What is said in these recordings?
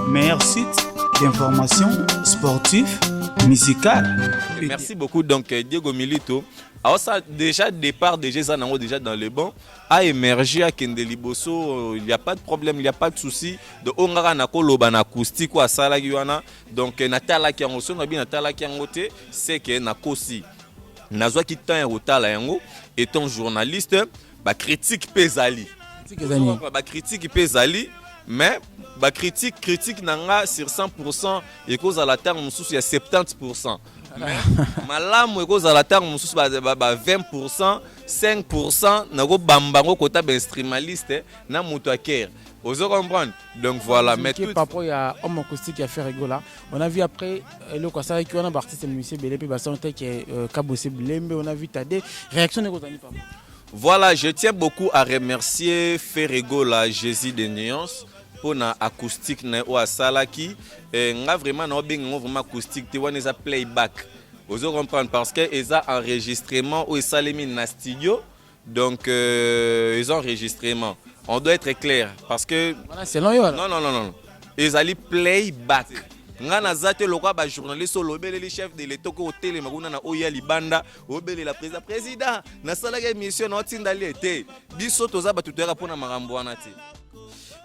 Meilleur site d'information sportive, musicale. Merci beaucoup donc Diego Milito. Alors ça déjà départ déjà ça déjà dans le banc a émergé à Kendeli Bosso, il n'y a pas de problème, il n'y a pas de souci de ongara na koloba na acoustique ou sala wana donc natala ki ngoso na bi natala ki ngote c'est que na kosi nazwa ki temps rotala yango étant journaliste ba critique pesali ba critique pesali mais ba critique nanga sur 100% et cause à la terme sous il y a 70%. Malamu eko za la terre mususu ba 20%, 5% nako bambango kota ba instrumentaliste na mutu akere. Vous comprendre? Donc voilà, mais tout par rapport à homme acoustique qui a fait rigola. On a vu après le concert qui on a artiste musicien Belé Basson qui est Kabosé Blembe, on a vu Tadé réaction de Kotani papa. Voilà, je tiens beaucoup à remercier Ferregola Jésus de Nuance pour na acoustique na o salaki nga vraiment na bengo vraiment acoustique te wana za playback. Vous comprendre parce que eza enregistrement ou salemi na studio donc ils ont enregistrement. On doit être clair parce que voilà, c'est non yo. Non. Ils allaient playback. Nga nazate lokwa ba journaliste olobele le chef de l'état ko hôtel makuna na oya libanda obele la président na salaka émission na tindali été biso toza batutera pona marambo wana te.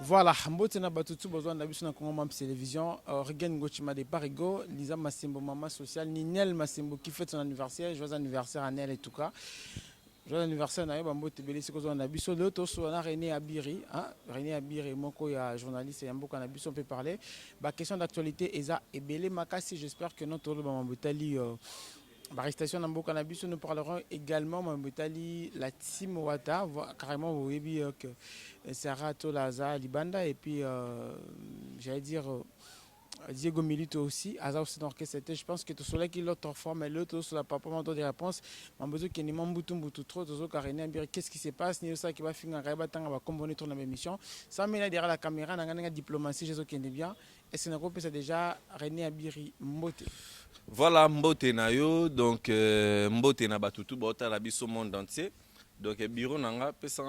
Voilà, mbote na batutu besoin d'abiso na Congo Mam Télévision, Regen Gochima de Parigo, Lisa Massimbo Mama Social, Ninel Massimbo qui fête son anniversaire, joyeux anniversaire à Nel et tout cas. Joyeux anniversaire na Mbote Belé c'est qu'on a biso le to so na René Abiri, hein, René Abiri moko ya journaliste et mboka na biso on peut parler. Ba question d'actualité eza ebele makasi, j'espère que notre Mbotali Baristation Nambo Cannabis, nous parlerons également Mambotali, la team Wata, carrément vous voyez que Sarah Tolaza, Libanda, et puis j'allais dire Diego Milito aussi, Aza aussi dans l'orchestre. Je pense que tout cela qui l'autre forme, mais l'autre sur la papa m'a donné des réponses. Mambozo qui n'est pas beaucoup trop, tout carrément qu'est-ce qui se passe, ni ça qui va finir à Rabatang, va composer tourner la émission. Ça met là derrière la caméra, dans la diplomatie, Jésus qui est bien. Et c'est un groupe, c'est déjà René Abiri Mbote. Voilà Mbote na yo donc Mbote na batutu bota la biso monde entier donc bureau nanga pesa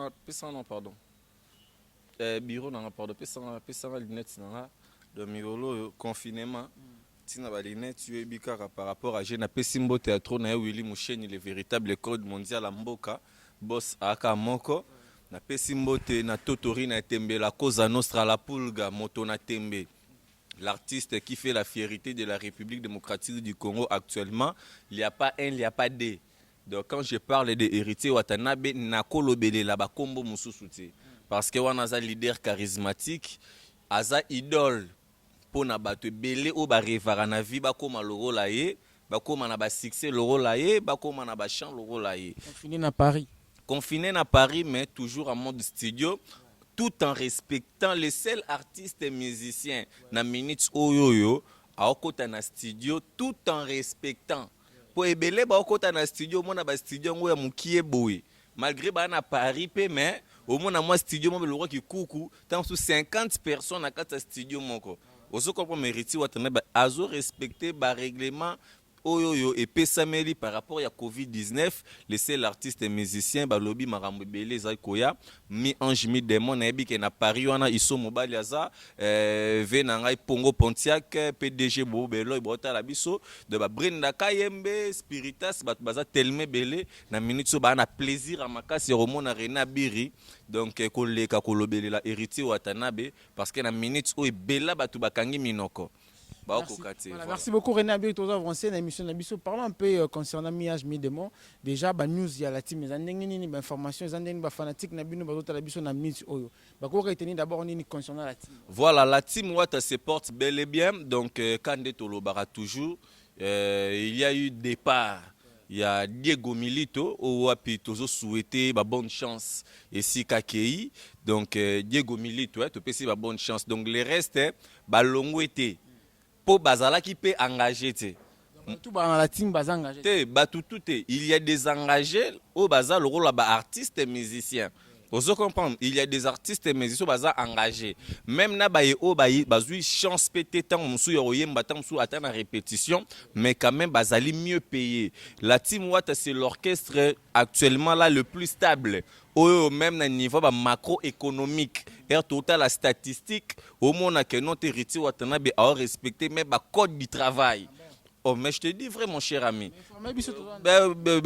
non pardon bureau nanga pardon pesa lunettes nanga de miolo confinement tina ba lunettes tu ebika par rapport à jeune pesi Mbote à trop na Willy Moucheni le véritable code mondial à Mboka boss aka moko na pesi Mbote na totori na tembe la cause nostra la pulga moto na tembe. L'artiste qui fait la fierté de la République démocratique du Congo actuellement, il n'y a pas un, il n'y a pas deux. Donc quand je parle de héritier Watanabe, Nakolo Bele là-bas, Kombo Moussousouti. Parce que on a un leader charismatique, aza idole pour nabattre Bele ou barevara na vie, bakoma loro laye, bakoma na ba succès loro laye, bakoma na ba chant loro laye. Confiné à Paris. Confiné à Paris, mais toujours en mode studio. Tout en respectant les seuls artistes et musiciens na minutes oyoyo a okota na studio tout en respectant pour ebele ba okota na studio mona ba studio ngo ya mukie boy malgré ba na Paris pe mais au mona moi studio mo le roi qui coucou tant sous 50 personnes à kata studio moko oso ko mérite watana ba azo respecter ba règlement oyoyo et pesameli par rapport à Covid-19 laisser l'artiste et musicien balobi marambo belé za koya mi ange mi démon na ebike na Paris wana iso mobali aza venanga Pongo Pontiac PDG Bobelo bota la biso de ba Brenda Kayembe Spiritas bat baza telme belé na minute so ba na plaisir à makasi romona René Abiri donc koleka kolobele la héritier Watanabe parce que na minute o ebela batu bakangi minoko. Merci. Voilà, merci beaucoup René Abiri, tous avancés dans l'émission Nabiso. Parlons un peu concernant Miage Midemo. Déjà, news, il y a la team, les informations, les fanatiques, d'abord concernant la team. Voilà, la team Wata se porte bel et bien. Donc, Kande Tolobara toujours. Il y a eu départ. Il y a Diego Milito, au Wapi, toujours souhaité bonne chance ici Kakei. Donc, Diego Milito, tu peux essayer bonne chance. Donc, les restes, Balongo était. Pour Bazala qui peut engager. Tout dans la team Bazala engagé. Il y a des engagés au Bazal, le rôle d'artiste et musicien. Vous comprenez, il y a des artistes et musiciens Bazal engagés. Même na baye o baye bazui chance pété tant musu yoroyem batam sou attend la répétition, mais quand même Bazali mieux payé. La team Watt c'est l'orchestre actuellement là le plus stable. Au même niveau macroéconomique total la statistique au monde que notre héritier Watanabe a respecté même le code du travail. Oh, mais je te dis vrai, mon cher ami.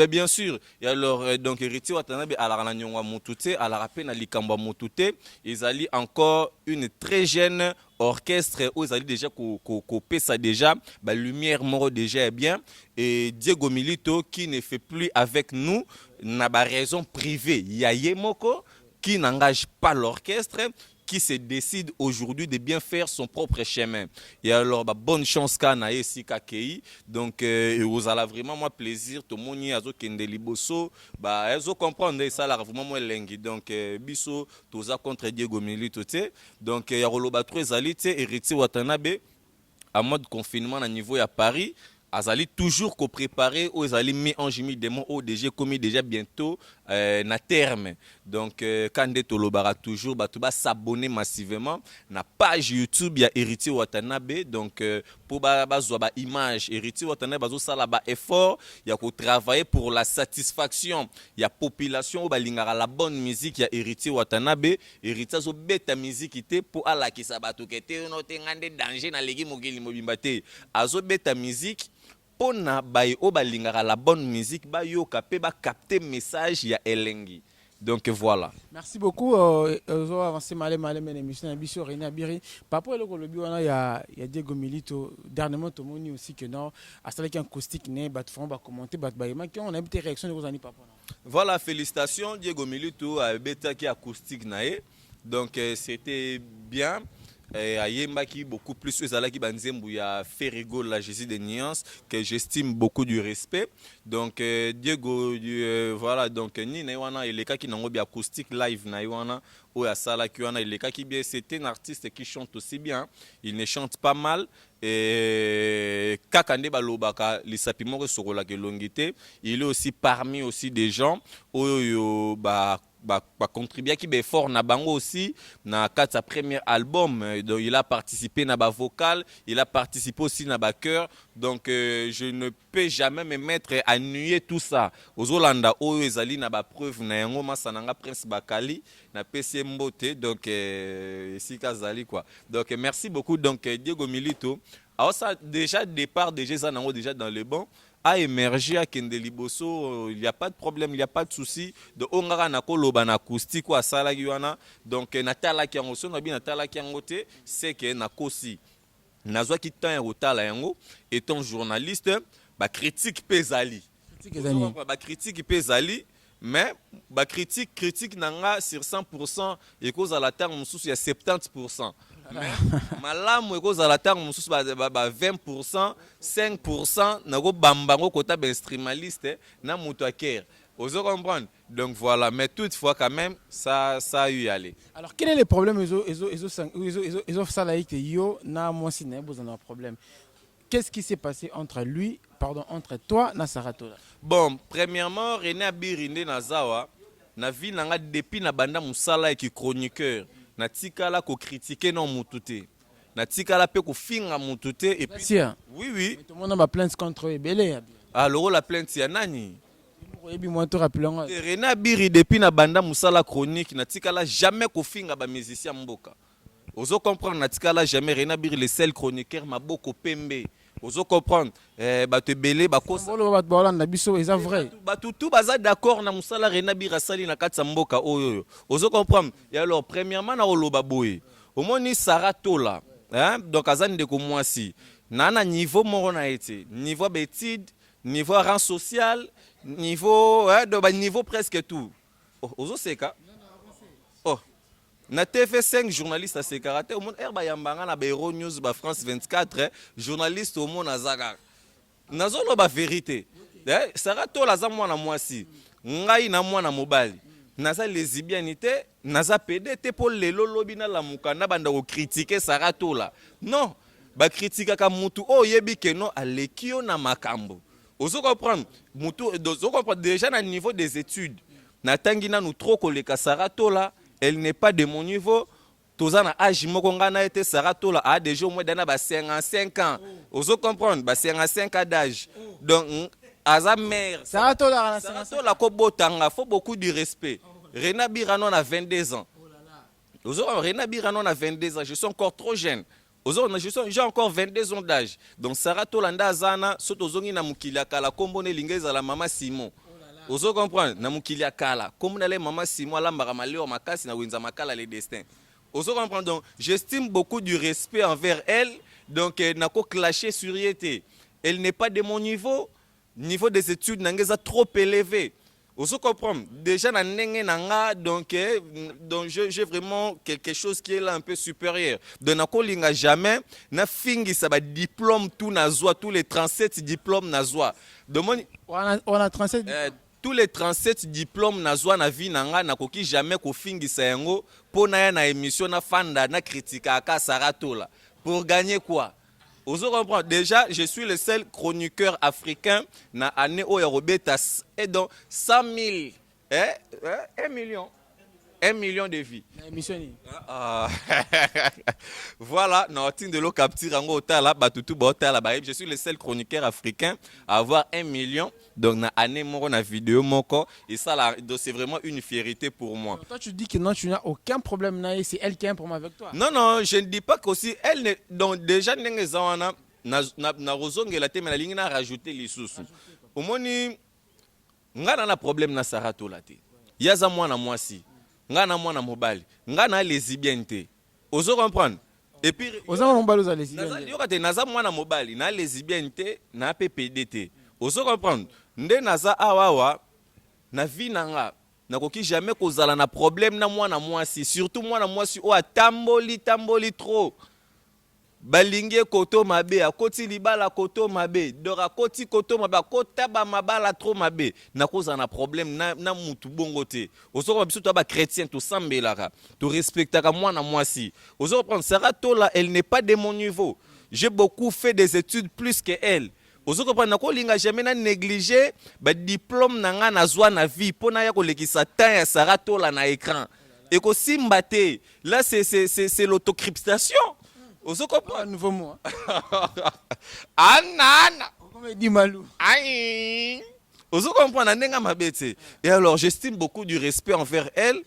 Bien sûr. Et alors, donc, héritier Watanabe, à la Rananyongwa Moutoute, à la Rapé, à Likamba Moutoute, ils allaient encore une très jeune orchestre où ils allaient déjà couper ça déjà, lumière moro déjà est bien. Et Diego Milito, qui ne fait plus avec nous, n'a pas raison privée. Yaye Moko, qui n'engage pas l'orchestre, qui se décide aujourd'hui de bien faire son propre chemin. Et alors, bonne chance kana esi kakei. Donc, vous allez vraiment moi plaisir. Tout le monde y a kende liboso. Ezo comprendre ça là vraiment moi lengi. Donc, biso toza contre Diego Milito te. Donc, ya roloba trois alite héritier Watanabe à mode confinement à niveau à Paris. Azali toujours qu'on préparer ou azali mis en jimi démon au déjà commis déjà bientôt na terme. Donc quand tolobara toujours ba tout ba s'abonner massivement na page YouTube ya Héritier Watanabe. Donc pour ba image Héritier Watanabe bazo sala ba effort ya ko travailler pour la satisfaction ya population ba lingara la bonne musique ya Héritier Watanabe. Héritier zo beta musique ité pour ala ki sabato kete no tengande danger na legi mokili mobimba te. Azo beta musique pona baye o balingara la bonne musique ba yo kapé ba capter message ya elengi. Donc voilà. Merci beaucoup. Ozo avancer malé mais émission na biso René Abiri. Papa le lobi wana ya Diego Milito dernièrement to moni aussi que non asala ki acoustique né bat fond ba commenter bat ba yema qui on a une réaction de kozani papa. Voilà, félicitations Diego Milito a beta ki acoustique nae. Donc c'était bien. Ayemba qui beaucoup plus ezalaki banzembu ya Ferrigo la Jésus de nuances que j'estime beaucoup du respect. Donc Diego voilà donc ni na wana eleka ki nango bi acoustique live na wana o ya sala ki wana eleka ki bien c'est un artiste qui chante aussi bien, il ne chante pas mal et kakande balobaka lisapimo ko sokola ke longité, il est aussi parmi aussi des gens oyo contribuer qui est fort na bango aussi na sa premier album. Donc il a participé na ba vocal, il a participé aussi na ba chœur. Donc je ne peux jamais me mettre à nuer tout ça. Aux Olanda oyo ezali na ba preuve na yango masananga Prince Bakali na PC Mbote. Donc ici kazali quoi. Donc merci beaucoup donc Diego Milito. Alors ça déjà départ déjà ça nango déjà dans le bon a émergé à Kendeliboso, il n'y a pas de problème, il n'y a pas de souci. De Ongara Nako Loban acoustique ou à Salagiwana. Donc Natala Kiangoso, Nabi Natala Kiangote, c'est que Nakosi. Nazwa qui t'a un retard yango, étant journaliste, critique Pesali. Critique Pesali, mais critique nanga sur 100% et cause à la terre, il y a 70%. Malamu eko la terre mususu ba 20%, 5% nako bambango kota ben streamaliste na mutu aker. Vous comprendre? Donc voilà, mais toutefois quand même ça a eu aller. Alors quel est le problème ils ça là que yo na moi si na besoin problème. Qu'est-ce qui s'est passé entre entre toi na Saratola? Bon, premièrement René Abirinde Nazawa na vie nanga depuis na banda musala qui chroniqueur. Natikala ko critiquer non mutute. Natikala pe ko finga mutute et puis oui. Tout le monde a plainte contre Ebele. Alors la plainte ya nani? René Abiri depuis na banda musala chronique natikala jamais ko finga ba musicien mboka. Ozo comprendre natikala jamais René Abiri le seul chroniqueur maboko pembe. Ozo comprendre bato belé bakosa na biso eza vrai bato tout baza d'accord na musala René Abiri asali na katsa mboka oyo. Ozo comprendre et alors premièrement na oloba boye omoni Saratola hein donc azani de ko mwasi na niveau moko na été niveau bétide niveau rang social niveau niveau presque tout ozo seka na TV5 journaliste à Sekarate au monde herba yambanga na Bero News ba France 24 journaliste au monde azaka nazolo ba vérité Saratola za mwana mwasi ngai na mwana mobali naza lesbianité naza PDT pour lelo lobi na la mukanda banda ko critiquer Saratola non ba critiquer ka mutu o yebi ke no alekio na makambo ozo comprendre mutu ozo comprendre déjà na niveau des études na tangina nous trop koleka Saratola. Elle n'est pas de mon niveau. Tozana âge moko ngana été Saratola a déjà au moins dana ba 55 ans. Ozo comprendre ba 55 ans d'âge. Donc aza mère Saratola ko botanga faut beaucoup de respect. René Abiri a 22 ans. Rena Biri non a 22 ans, je suis encore trop jeune. J'ai encore 22 ans d'âge. Donc Sarah Tolanda Azana, Sotozongi na mukili akala kombo ne lingeza la mama Simon. Ozo comprendre na mukili akala, comme na le mama Simon la maramaleo makasi na winza makala les destins. Ozo comprendre donc j'estime beaucoup du respect envers elle. Donc nako clasher sur yete. Elle n'est pas de mon niveau des études nangeza trop élevé. Vous comprenez déjà donc j'ai vraiment quelque chose qui est là un peu supérieur. Donc na jamais na fingi ça diplôme tout nazwa tous les 37 diplômes nazwa. On a 37 tous les 37 diplômes nazwa na vie nanga na koki jamais ko fingi sa yango pour na émission na fanda na critique aka Saratola pour gagner quoi? Vous comprenez déjà, je suis le seul chroniqueur africain na année au Robetas et donc 100 000, 1 million. 1 million de vies. Voilà, je suis le seul chroniqueur africain à avoir 1 million. Donc, na année na vidéo moko et ça c'est vraiment une fierté pour moi. Toi tu dis que non, tu n'as aucun problème, c'est elle qui a un problème avec toi. Non, je ne dis pas qu'aussi elle donc déjà na rozongela te mais la ligne na rajouter les sous. Au moni ngana na problème na Saratola te. Yaza mwana mwasi. Ngana mwana mobali. Ngana lesbienne te. Ozo comprendre? Et puis oza mobali oza lesbienne. Yokate naza mwana mobali na lesbienne te na PPD te. Ozo comprendre? Nde naza awawa na vie nanga nakoki jamais kozala na problème na mwana mwasi, surtout mwana mwasi o atamboli trop. Balingie koto mabe, akoti libala koto mabe, dora koti koto mabe, akota ba mabala trop mabe. Na koza na problème na mutu bongo te. Ozo ko biso to ba chrétien to sambelaka, to respectaka mwana mwasi. Ozo prendre Saratola, elle n'est pas de mon niveau. J'ai beaucoup fait des études plus que elle. Ozo comprendre nako linga jamais na négliger ba diplôme nanga nazwa na vie pona ya ko lekisa temps ya Saratola na écran. Et ko simbate, là c'est l'autocryptation. Ozo comprendre un nouveau mot. Anana. Comme dit Malou. Aïe. Ozo comprendre ndenga mabete. Et alors j'estime beaucoup du respect envers elle.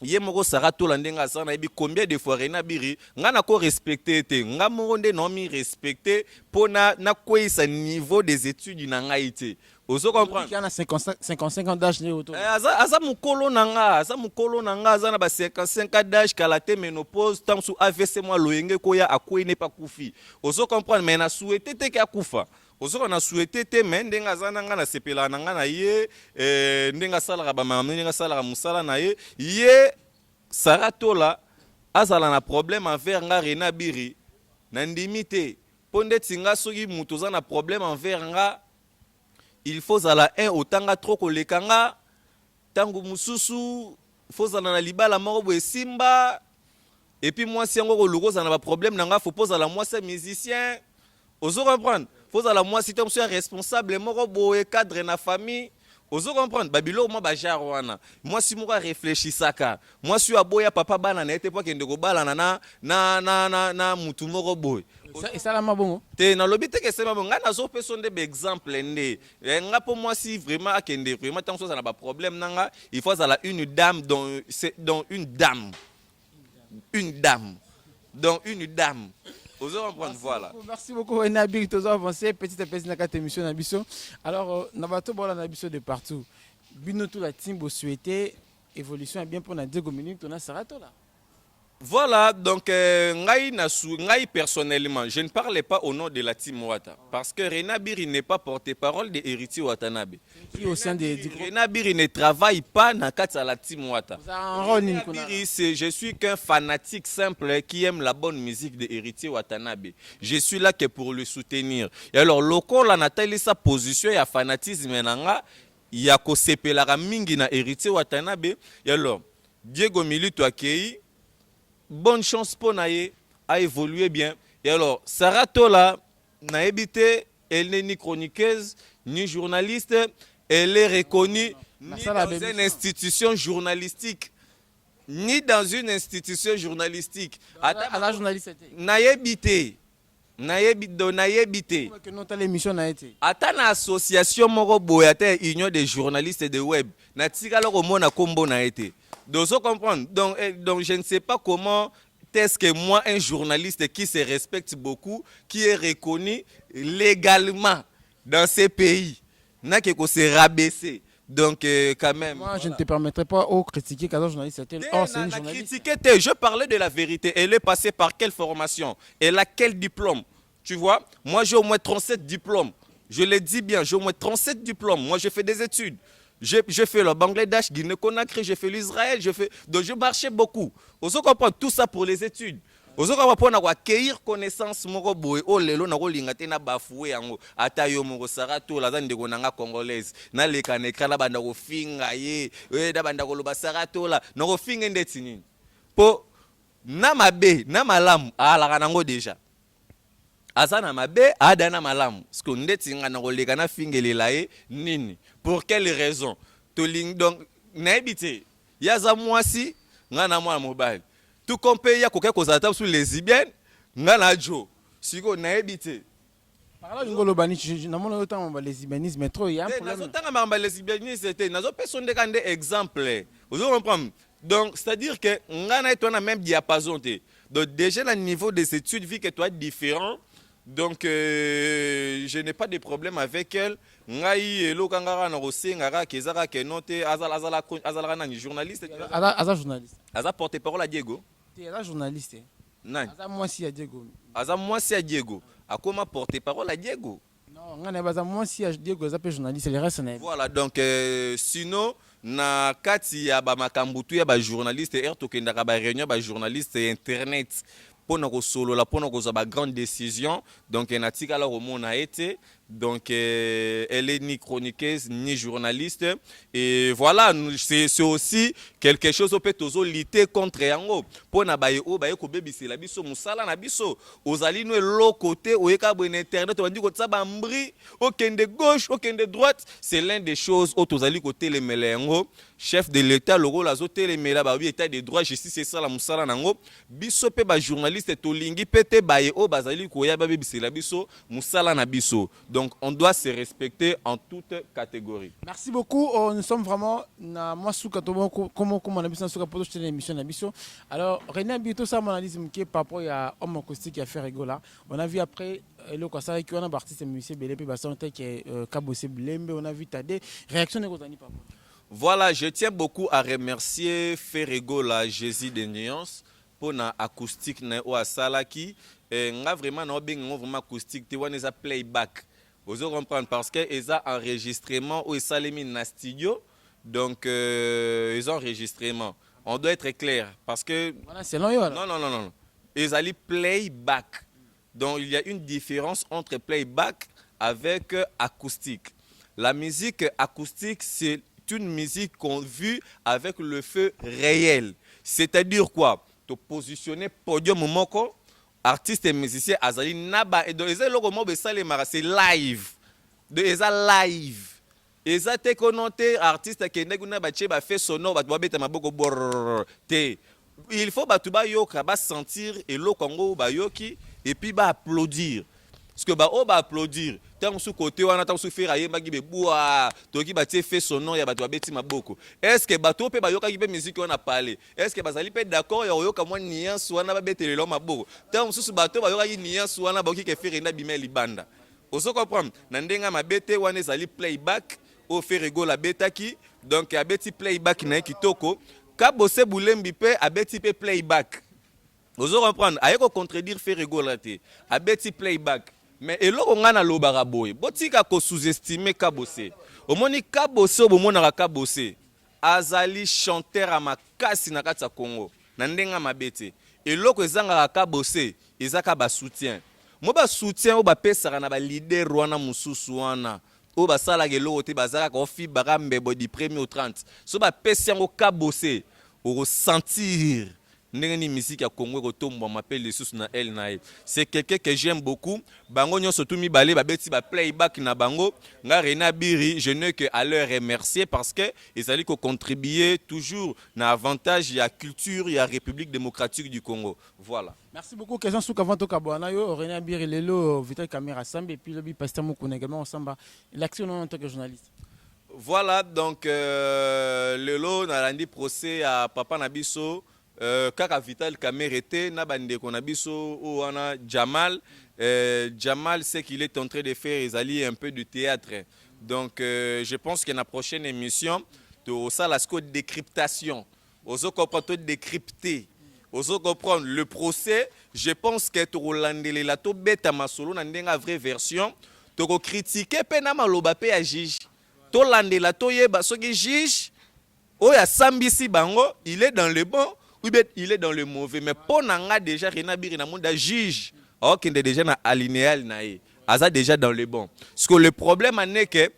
Yemoko Saratola ndenga sana ebi combien de fois Rena Biri ngana ko respecter te ngamo nde no mi respecter pona na kwesa niveau des études na ngaite. Ozo comprendre? Il y a 55 ans d'âge né autour. Aza mukolo nanga, aza na ba 55 ans d'âge kalate ménopause tant sous AVC moi loyenge koya akwe ne pas kufi. Ozo comprendre mais na souhaité te ka kufa. Ozo na souhaité te mais ndenga zana nga na sepela nanga na ye ndenga sala ba mama ndenga sala musala na ye Saratola azala na problème envers nga Rena Biri na ndimité ponde tinga soki muto za na problème envers nga il faut zala un otanga trop kolekanga tangu mususu faut zala na libala moko bo simba et puis moi si ngo logo za na ba problème nanga faut poser la moi c'est musicien ozo comprendre faut zala moi si tu es responsable moko bo cadre na famille ozo comprendre babilo moi ba jarwana moi si moko réfléchissaka moi si aboya papa bana na ete po kende ko bala na mutu moko boy. Et ça la mabongo. Te na lobi te ke sema bonga na zo peso nde be exemple nde. Nga pour moi si vraiment akende vraiment tant ça na ba problème nanga, il faut ça une dame dont c'est donc une dame. Donc une dame. Ozo comprendre voilà. Merci beaucoup Nabil tous avancé petite na carte émission na biso. Alors na bato bola na biso de partout. Bino tout la team bo souhaiter évolution bien pour na 2 minutes on a Saratola. Voilà, donc ngai personnellement, je ne parlais pas au nom de la team Wata parce que Rena Biri n'est pas porte-parole de Héritier Watanabe. Qui au sein de Rena Biri ne travaille pas dans la team Wata. Je suis qu'un fanatique simple qui aime la bonne musique de Héritier Watanabe. Je suis là que pour le soutenir. Et alors, loko la Nathalie sa position ya fanatisme nanga ya ko sepelaka mingi na Héritier Watanabe. Et alors, Diego Milito akei bonne chance pour Naye à évoluer bien. Et alors, Saratola, Naébité, elle n'est ni chroniqueuse, ni journaliste. Elle est reconnue ni dans une institution journalistique. Ni dans une institution journalistique. À la journaliste. Naébité. Ata na association moko boya te union des journalistes de web. Na tika loko mona kombo na été. Donc, vous comprenez. Donc, je ne sais pas comment est-ce que moi, un journaliste qui se respecte beaucoup, qui est reconnu légalement dans ces pays, n'a que se rabaisser. Donc, quand même. Moi, je ne te permettrai pas de critiquer qu'un journaliste. Oh, c'est une journaliste. Je parlais de la vérité. Elle est passée par quelle formation? Elle a quel diplôme? Tu vois? Moi, j'ai au moins 37 diplômes. Je le dis bien, j'ai au moins 37 diplômes. Moi, j'ai fait des études. J'ai fait le Bangladesh, Guinée-Conakry, j'ai fait l'Israël. Donc, je marchais beaucoup. Vous comprenez tout ça pour les études. Vous comprenez pour acquérir connaissance moko boy o lelo na ko linga te na bafoué yango ata yo moko sarato la zande ko nanga congolaise na leka na ekala banda ko finga ye da banda ko loba sarato la na ko finga ndeti nini po na mabe na malamu ala kanango deja asa na mabe ada na malamu sko ndeti nga na ko leka na fingelela ye nini pour quelle raison to ling donc na ebité yaza mwasi nga na mwa mobile tout comme pays ya koke kozata sur lesbiennes ngana jo siko na ebité par là ngolo bani na mona autant ba lesbianisme trop ya problème nazo tanga ba lesbianisme c'était nazo personne kande exemple vous comprenez donc c'est à dire que ngana toi na même diapason té donc déjà le niveau des études vu que toi est différent donc je n'ai pas de problème avec elle ngai elo kangara na rosenga kezaka ke note azala na journaliste aza journaliste aza porte-parole à Diego. Aza journaliste. Nani? Aza mwasi ya Diego. Aza mwasi ya Diego. Akoma porte-parole à Diego. Non, ngana baza mwasi ya Diego aza journaliste le reste na. Voilà donc sinon na kati ya ba makambutu ya ba journaliste tokenda ka ba réunion ba journaliste internet pour na ko solo la pour na ko za ba grande décision donc na tika la romona été donc elle est ni chroniqueuse ni journaliste et voilà c'est aussi quelque chose au peut tozo lutter contre yango pour na baye o baye ko bebisela biso musala na biso ozali no lo côté o yeka bo internet on dit ko tsaba mbri okende gauche okende droite c'est l'un des choses au tozali côté les melengo chef de l'état loko la zoté les mela ba état de droit justice c'est ça la musala nango biso pe ba journaliste to lingi pete baye o bazali ko ya ba bebisela biso musala na biso. Donc, on doit se respecter en toute catégorie. Merci beaucoup. Nous sommes vraiment na masuka comment on a besoin de pour cette émission nabiso. Alors, René Abito ça mon analyse qui par rapport à homme acoustique qui a fait rigola. On a vu après le Kasara qui on a artiste musicien Belépé Basson qui est Kabosé Blembe, on a vu Tadé. Réaction de Rotani papa. Voilà, je tiens beaucoup à remercier Ferrego la Jésus de Nuance pour na acoustique na o asalaki nga vraiment na bengo vraiment acoustique te wana za playback. Vous comprenez parce que ils ont enregistrement ou ils mis dans studio donc ils ont enregistrement. On doit être clair parce que voilà, c'est non. Non. Ils allaient playback. Donc il y a une différence entre playback avec acoustique. La musique acoustique c'est une musique qu'on vit avec le feu réel. C'est-à-dire quoi? Te positionner podium moko artiste et musicien azali naba et donc c'est live de eza live eza te konote artiste kende kuna ba ba fait sonore ba beta maboko bor te il faut ba tuba yoka ba sentir et lo Congo ba yoki et puis ba applaudir parce que ba o ba applaudir tant sous côté wana tant sous faire ayeba ki be boa to ki ba tie fait sonore ya ba beti maboko est-ce que ba to pe ba yoka ki be musique on a parlé est-ce que bazali pe d'accord ya yoka moi nuance wana ba betele lo maboko tant sous ba to ba yoka ki nuance wana ba ki ke faire na bimeli banda oso comprendre na ndenga mabete wana ezali playback au Ferrego la betaki donc a beti playback na kitoko Kabosé Boulembi pe a beti pe playback oso comprendre ayeko contredire Ferrego la te a beti playback. Mais eloko ngana lobaka boye botika ko sous-estimer Kabosé omoni Kabosé obomona Kabosé azali chanteur à makasi na kati ya Congo na ndenga mabete eloko ezanga Kabosé ezaka ba soutien mo ba soutien o ba pesaka na ba leader wana mususu wana o ba sala eloko te bazaka ko fi barambe bo di premier au 30 so ba pesi yango Kabosé o ressentir Ndengeni musique ya Congo kotomba m'appelle les sous na el na. C'est quelqu'un que j'aime beaucoup. Bango nyo surtout mi balé ba beti ba playback na bango. Nga Rena Biri, je n'ai que à leur remercier parce que ils allaient contribuer toujours na avantage ya culture ya République démocratique du Congo. Voilà. Merci beaucoup. Question sous Kavanto Kabwana yo Rena Biri lelo Vital Caméra Sambe et puis le pasteur Moukouna également ensemble l'action en tant que journaliste. Voilà, donc le lot n'a rendu procès à Papa Nabiso, Kaka Vital Kamérete, Nabandeko Nabiso, ou Ana Jamal. Jamal sait qu'il est en train de faire Ezali un peu de théâtre. Donc je pense que la prochaine émission, ça la décryptation. Ozo comprendre décrypter. Ozo comprendre le procès, je pense que to landele la to beta masolo na ndenga vraie version, to critiquer pe na maloba pe ya juge. To landela to yeba soki juge oya sambisi bango, il est dans le bon ou bien il est dans le mauvais, mais pour nanga déjà Rena Biri na monde juge. OK, il est déjà na alinéal na ye. Aza déjà dans le bon. Parce que le problème est que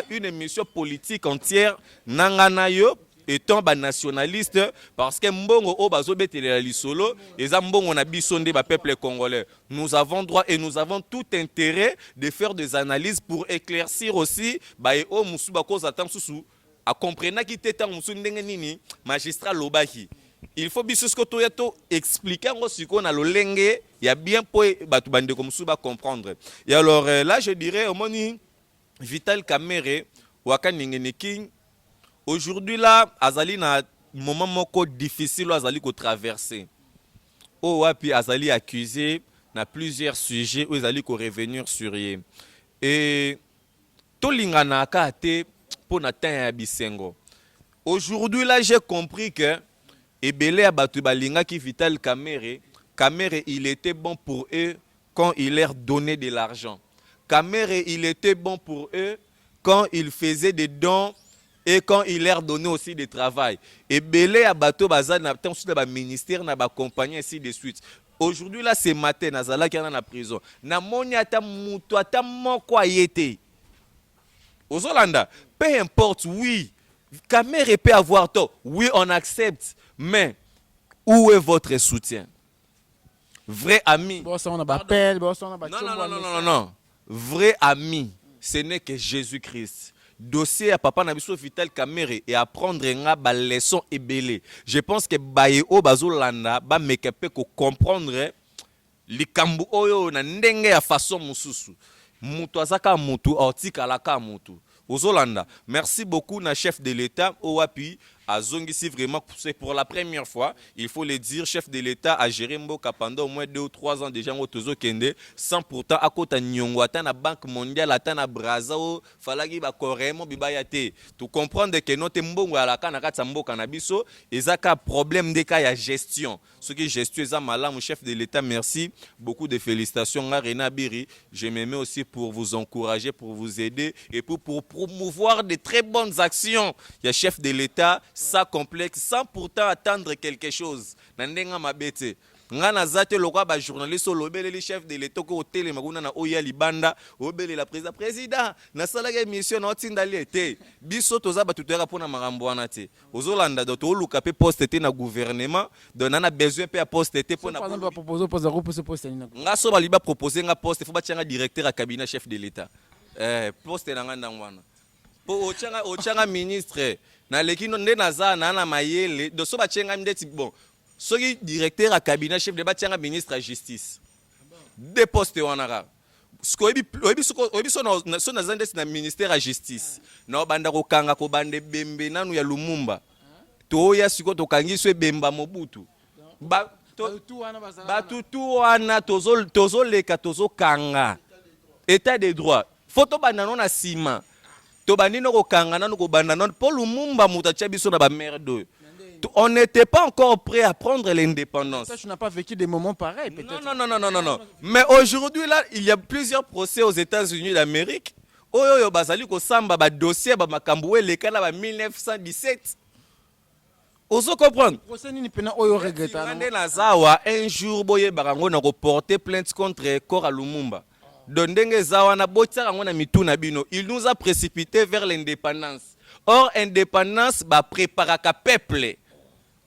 une émission politique entière nangana yo étant nationaliste parce que mbongo o bazobetela lisolo eza mbongo na biso nde ba peuple congolais. Nous avons droit et nous avons tout intérêt de faire des analyses pour éclaircir aussi ba e o musu ba koza tam susu a comprendre ki teta musu ndenge nini magistrat lobaki. Il faut biso ce que to expliquer ngo siko na lolenge ya bien pour batu bande comme ça comprendre. Et alors là je dirais au moni Vital Kamerhe waka ningene king aujourd'hui là azali na moment moko difficile azali ko traverser. Oh wapi azali accusé na plusieurs sujets où azali ko revenir sur ye. Et to lingana ka te pour na tan ya bisengo. Aujourd'hui là j'ai compris que Ebele a battu balinga qui Vital Kamerhe. Kamerhe, il était bon pour eux quand il leur donnait de l'argent. Kamerhe, il était bon pour eux quand il faisait des dons et quand il leur donnait aussi du travail. Ebele a battu bazan na temps sur le ministère na ba compagnie ainsi de suite. Aujourd'hui là ce matin nazala qui est dans la prison. Na moni ata muto ata moko ayete. Ozolanda, peu importe, oui. Kamerhe peut avoir tort. Oui, on accepte. Mais où est votre soutien? Vrai ami. Bon, ça on a appel, bon, ça on a non. Vrai ami, ce n'est que Jésus-Christ. Dossier à Papa Nabiso Vital Kamerhe et apprendre nga leçon ebele. Je pense que bayo bazolanda ba mekepe ko comprendre likambu oyo na ndenge ya façon mususu. Mutu azaka mutu otika laka mutu. Ozolanda, merci beaucoup na chef de l'État Owapi à Zongisi vraiment c'est pour la première fois, il faut le dire, chef de l'État a géré Mboka pendant au moins 2 ou 3 ans déjà au Tozo Kende sans pourtant à côté Nyongo ata na Banque mondiale ata na Brazza o falaki ba koremo bibayate. Tu comprendre que notre mbongo ala kana katsa mboka na biso ezaka problème de cas ya gestion. Ce qui gestion eza malamu chef de l'État, merci, beaucoup de félicitations à Rena Biri. Je me mets aussi pour vous encourager, pour vous aider et pour promouvoir de très bonnes actions. Il y a chef de l'État ça complexe sans pourtant attendre quelque chose. Nandenga mabete. Ngana zate lokwa ba journaliste lobele le chef de l'État ko hôtel maguna na oya libanda obele la président na sala ga émission na tindali été biso toza ba tutera pona marambo wana te ozolanda do to luka pe poste te na gouvernement donc na besoin pe poste te pona par exemple ba proposer poste poste ni nga so ba liba proposer nga poste faut ba tianga directeur à cabinet chef de l'État poste na nganda ngwana po ochanga ministre na lekino nde naza na mayele do so ba tianga ndeti bon soki directeur à cabinet chef de batianga ministre à justice deux postes wanara oyebi so na zande na ministère à justice na banda ko kanga ko bande bembe nanu ya Lumumba to ya siko to kangiswe bemba Mobutu ba tutu wana tozo leka tozo kanga état de droit photo banda non na sima to banino ko kanga nanu ko banda non pour Lumumba mutacha biso na ba merde. On n'était pas encore prêt à prendre l'indépendance. Tu n'as pas vécu des moments pareils, peut-être. Non. Mais aujourd'hui, là, il y a plusieurs procès aux États-Unis d'Amérique. Oyo bazali ko samba ba dossier ba makamboué le cas là 1917. Oso comprendre. Procès ni pena oyo regretta. Un jour boye barango na ko porter plainte contre Cora Lumumba. Dondenge zawa na botsa ngo na mituna bino. Il nous a précipité vers l'indépendance. Or indépendance ba préparaka peuple.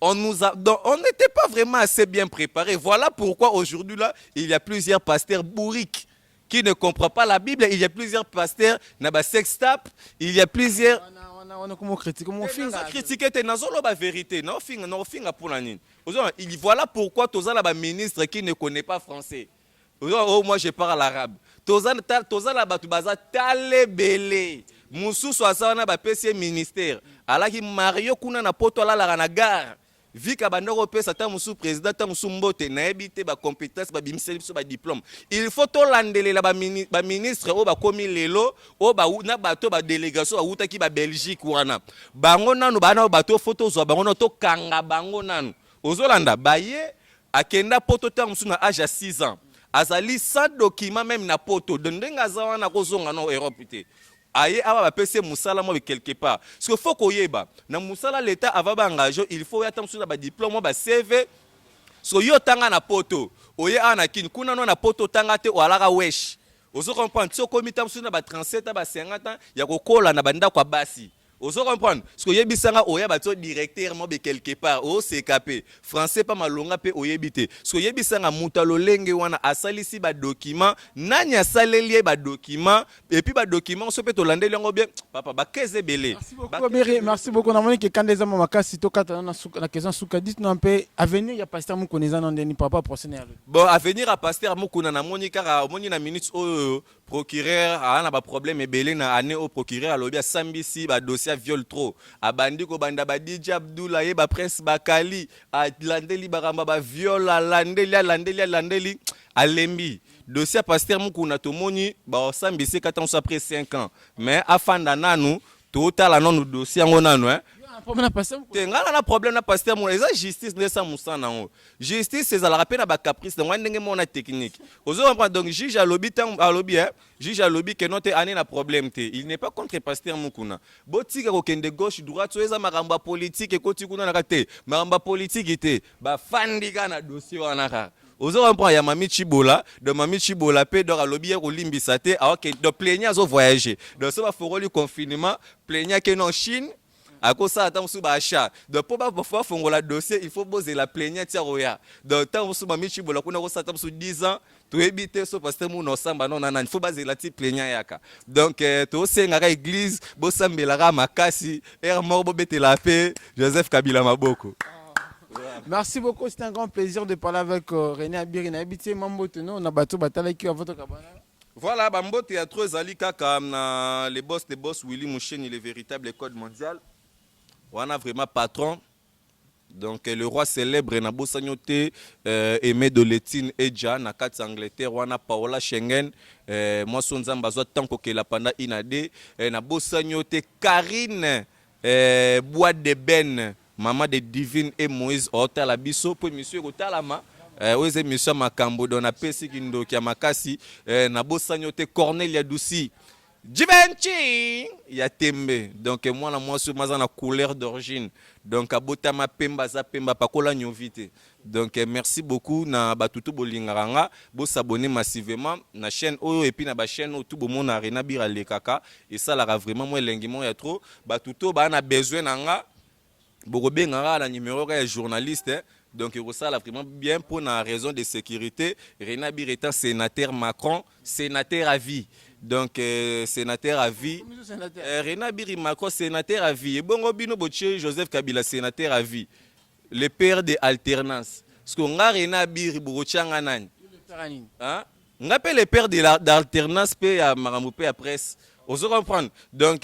On n'était pas vraiment assez bien préparés. Voilà pourquoi aujourd'hui là, il y a plusieurs pasteurs bourriques qui ne comprennent pas la Bible. Il y a plusieurs pasteurs na sextape. Il y a plusieurs. On a comment critiquer, comment critiquer te nazolo ba vérité. Non finga pour la nine. Voilà pourquoi tous la ministre qui ne connaît pas français. Oh, moi je parle arabe. Toza la batu baza tale belé. Moussou soasa na ba PC ministère. Alaki Mario kuna na poto la na gare. Vika bandoko pesa ta moussou président ta moussou mbote na ebité ba compétence ba bimiseli biso ba diplôme. Il faut to landelela ba ministre o ba komi lelo o ba na bato ba délégation ba utaki ba Belgique wana. Bango nanu bana bato photo zo bango no to kanga bango nanu. Ozolanda baye akenda poto ta moussou na âge à 6 ans. Azali sans document même na poto. Dendenga za wana kozonga no Europe te. Aye aba bapese musala mo quelque part. Ce qu'il faut koyeba na musala l'état ava ba engagé, il faut yata musula ba diplôme ba CV. So yo tanga na poto. Oye ana kin kuna no na poto tanga te walaka wesh. Ozo comprendre so komita musula ba 37 ba 50 ans ya kokola na banda kwa basi. Ozo comprendre ce que yebisanga oya bato directeur mo be quelque part o CKP français pas malonga pe oyebite ce que yebisanga mutalo lenge wana asalisi ba document nani asaleli ba document et puis ba document so pe to landeli ngo bien papa ba keze belé. Merci beaucoup Béré, merci beaucoup. Na moni ke kandeza mama kasi to kata na question suka dit non pe avenir ya pasteur mu koneza non deni papa professionnel. Bon avenir à pasteur mu kuna na moni kara moni na minutes o procureur a na ba problème belé na année au procureur alobi a sambisi ba dossier viol trop abandi ko banda ba DJ Abdoulaye ba prince bakali a landeli baramba ba viol a landeli alembi dossier pasteur mukuna tomoni ba sambisi katanso après 5 ans mais afanda nanu total non dossier ngo nanu hein ngala na problème na pasteur mon eza justice ndesa musana ngo justice c'est la rappel na ba caprice de ndenge mona technique ozo comprendre donc juge à lobby tant à lobby hein juge à lobby que note année na problème te il n'est pas contre pasteur mukuna botika ko kende gauche droite so eza makamba politique ko tikuna na kate makamba politique te ba fandika na dossier wana ka ozo comprendre ya mami Chibola de mami Chibola pe do lobby ko limbisa te ok de plaignant zo voyager donc ça va faire le confinement plaignant que non Chine à cause ça attends sous achat donc pour pas fongola dossier il faut poser la plaignante roya donc tant sous mami Chibola kuna ko ça attends sous 10 ans to ebité so parce que mon osamba non il faut baser la petite plaignant yaka donc to senga église bo sambela ka makasi er mort bo betela paix Joseph Kabila Maboko. Merci beaucoup, c'est un grand plaisir de parler avec René Abiri na habité Mambotono na bato batala ki votre cabana. Voilà, Bambo Théâtre Zali Kaka na les boss Willy Mouchen, le véritable code mondial. On a vraiment patron. Donc le roi célèbre na Bosagnoté Aimé Doletine Edja na kat Angleterre wana Paola Schengen moi son zambazwa tanko ke la panda inade na Bosagnoté Karine Bois de Ben maman de Divine et Moïse Otala biso pour monsieur Otalama oze monsieur Makambo don na pesi kindo kia makasi na Bosagnoté Cornelia Douci Jibenchi ya tembe donc moi na moi sur mazana couleur d'origine donc abota ma pemba za pemba pakola nyovite donc merci beaucoup na batutu bolingaranga bo s'abonner massivement na chaîne oyo et puis na ba chaîne tout bo mona Rena Bira le kaka et ça la vraiment moi lengimo ya trop batutu ba na besoin nanga bokobe ngara na numéro ya journaliste hein? Donc il ça vraiment bien pour une raison de sécurité Rena Bira étant sénateur Macron sénateur à vie. Donc, sénateur à vie. Rena Biri Macron, sénateur à vie. Et bon, Robino Botche, Joseph Kabila, sénateur à vie. Le père de alternance. Parce qu'on a Rena Biri Bourochang. On appelle le père d'alternance, à Maramoupe à presse. On se comprend. Donc,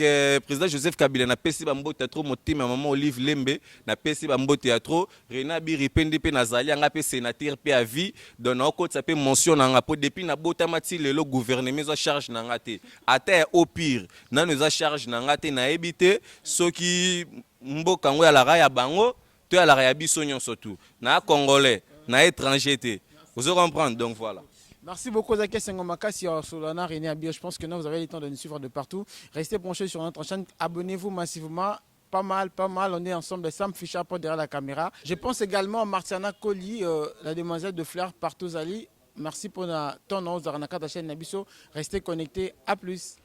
président Joseph Kabila n'a pas si bambo théâtre moté ma maman Olive Lembe n'a pas si bambo théâtre Rena Biri Pende pe Nazali anga pe sénateur pe à vie donc na ko ça peut mention anga po depuis na botamati le gouvernement zo charge na ngate ata au pire na nous a charge na ngate na ebité ceux qui mboka ngo ya la raya bango to ya la raya biso nyonso tout na congolais na étranger té vous comprendre donc voilà. Merci beaucoup, Zaki Sengomakasi Solana, René Abir. Je pense que vous avez le temps de nous suivre de partout. Restez branchés sur notre chaîne. Abonnez-vous massivement. Pas mal. On est ensemble. Sam Fischer derrière la caméra. Je pense également à Martiana Colli, la demoiselle de Fleur Partozali. Merci pour ton nom. Zaranaka, ta chaîne Nabiso. Restez connectés. À plus.